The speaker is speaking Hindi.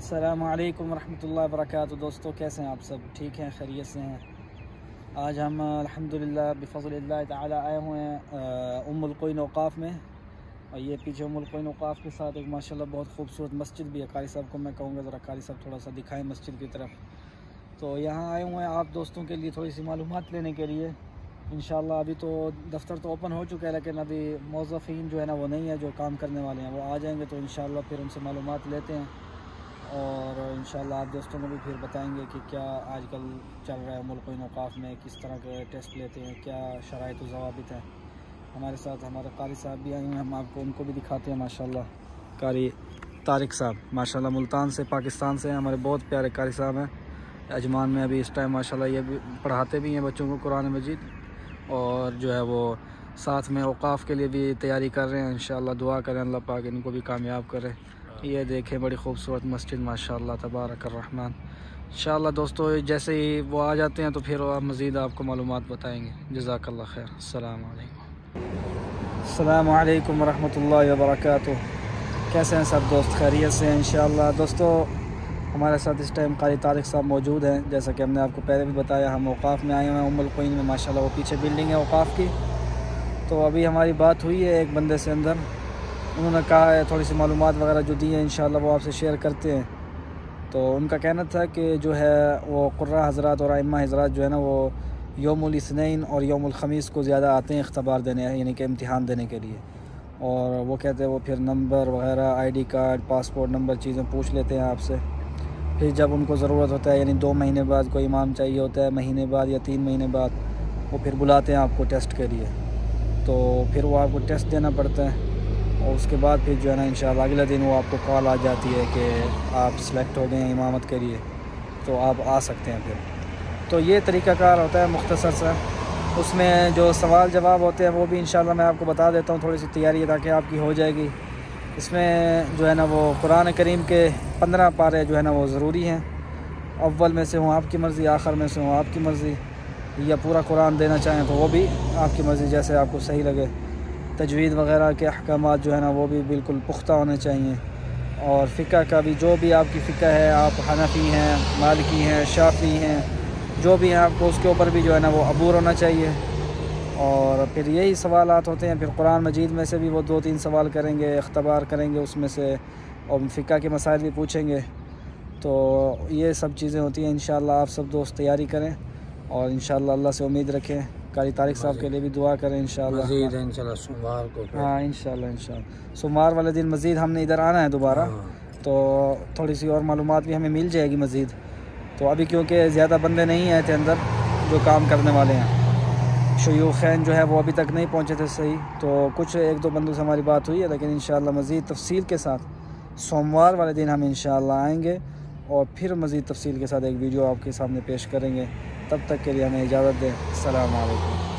अस्सलामुअलैकुम रहमतुल्लाहि व बरकातुहू। दोस्तों कैसे हैं आप सब? ठीक हैं, खैरियत से हैं? आज हम अल्हम्दुलिल्लाह बिफ़ज़्लिल्लाह ताला आए हुए हैं उम्मुल कोइन औक़ाफ़ में। और ये पीछे उम्मुल कोइन औक़ाफ़ के साथ एक माशाल्लाह बहुत खूबसूरत मस्जिद भी है। कारी साहब को मैं कहूँगा ज़रा कारी साहब थोड़ा सा दिखाएँ मस्जिद की तरफ। तो यहाँ आए हुए हैं आप दोस्तों के लिए थोड़ी सी मालूमात लेने के लिए। इंशाअल्लाह अभी तो दफ्तर तो ओपन हो चुका है, लेकिन अभी मौज़फ़ीन जो है ना वो नहीं है, जो काम करने वाले हैं वो आ जाएंगे, तो इंशाअल्लाह फिर उनसे मालूमात लेते हैं और इंशाअल्लाह आप दोस्तों को भी फिर बताएंगे कि क्या आजकल चल रहा है उम्मुल कोइन औक़ाफ़ में, किस तरह के टेस्ट लेते हैं, क्या शराइत व ज़वाबित हैं। हमारे साथ हमारे कारी साहब भी आए हुए हैं, हम आपको उनको भी दिखाते हैं। माशाल्लाह कारी तारिक साहब माशाल्लाह मुल्तान से, पाकिस्तान से हैं, हमारे बहुत प्यारे कारी साहब हैं। अजमान में अभी इस टाइम माशाल्लाह ये भी पढ़ाते भी हैं बच्चों को कुरान मजीद, और जो है वो साथ में औक़ाफ़ के लिए भी तैयारी कर रहे हैं। इंशाअल्लाह दुआ करें अल्लाह पाक इनको भी कामयाब करे। ये देखें बड़ी खूबसूरत मस्जिद माशाअल्लाह तबारक रहमान। इंशाअल्लाह दोस्तों जैसे ही वो आ जाते हैं तो फिर मज़ीद आपको मालूमात बताएँगे। जज़ाकल्लाह खैर। अस्सलामु अलैकुम रहमतुल्लाहि व बरकातुहू। कैसे हैं सब दोस्त? खैरियत से हैं इंशाअल्लाह। दोस्तों हमारे साथ इस टाइम कारी तारिक साहब मौजूद हैं। जैसा कि हमने आपको पहले भी बताया, हम औक़ाफ़ में आए हुए हैं उम्मुल कोइन में। माशाअल्लाह वो पीछे बिल्डिंग है औक़ाफ़ की। तो अभी हमारी बात हुई है एक बंदे से अंदर, उन्होंने कहा है थोड़ी सी मालूमात वगैरह जो दी है इंशाअल्लाह वो आपसे शेयर करते हैं। तो उनका कहना था कि जो है वो क़ुर्रा हज़रात और आइम्मा हज़रात जो है ना वो यौमुल इस्नैन और यौमुल ख़मीस को ज़्यादा आते हैं इख्तिबार देने, यानी कि इम्तिहान देने के लिए। और वो कहते हैं वो फिर नंबर वगैरह, आईडी कार्ड, पासपोर्ट नंबर चीज़ें पूछ लेते हैं आपसे। फिर जब उनको ज़रूरत होता है, यानी 2 महीने बाद कोई इमाम चाहिए होता है, महीने बाद या 3 महीने बाद, वो फिर बुलाते हैं आपको टेस्ट के लिए। तो फिर वो आपको टेस्ट देना पड़ता है और उसके बाद फिर जो है ना इंशाअल्लाह अगले दिन वो आपको कॉल आ जाती है कि आप सिलेक्ट हो गए हैं इमामत के लिए, तो आप आ सकते हैं फिर। तो ये तरीक़ाकार होता है मुख्तसर सा। उसमें जो सवाल जवाब होते हैं वो भी इंशाअल्लाह मैं आपको बता देता हूँ, थोड़ी सी तैयारी ताकि आपकी हो जाएगी। इसमें जो है ना वो कुरान करीम के 15 पारे जो है ना वो ज़रूरी हैं। अव्वल में से हो आपकी मर्ज़ी, आखिर में से हो आपकी मर्ज़ी, या पूरा कुरान देना चाहें तो वो भी आपकी मर्ज़ी, जैसे आपको सही लगे। तजवीद वगैरह के अहकामात जो है ना वो भी बिल्कुल पुख्ता होने चाहिए। और फ़िक़्ह का भी, जो भी आपकी फ़िक़्ह है, आप हनफ़ी हैं, मालिकी हैं, शाफ़ी हैं, जो भी हैं आपको उसके ऊपर भी जो है ना वो अबूर होना चाहिए। और फिर यही सवालात होते हैं। फिर कुरान मजीद में से भी वो 2-3 सवाल करेंगे, इख्तिबार करेंगे उसमें से, और फ़िक़्ह के मसाइल भी पूछेंगे। तो ये सब चीज़ें होती हैं। इंशाअल्लाह आप सब दोस्त तैयारी करें और इंशाअल्लाह अल्लाह से उम्मीद रखें। कारी तारिक साहब के लिए भी दुआ करें इंशाअल्लाह। सोमवार को, हाँ इंशाअल्लाह सोमवार वाले दिन मज़ीद हमने इधर आना है दोबारा। तो थोड़ी सी और मालूमात भी हमें मिल जाएगी मज़ीद। तो अभी क्योंकि ज़्यादा बंदे नहीं आए थे अंदर जो काम करने वाले हैं, शयूख़ैन जो है वो अभी तक नहीं पहुँचे थे सही। तो कुछ 1-2 बंदों से हमारी बात हुई है, लेकिन इंशाअल्लाह मज़ीद तफ़सील के साथ सोमवार वाले दिन हम इंशाअल्लाह आएँगे और फिर मज़ीद तफ़सील के साथ एक वीडियो आपके सामने पेश करेंगे। तब तक के लिए हमें इजाज़त दें। अस्सलामु अलैकुम।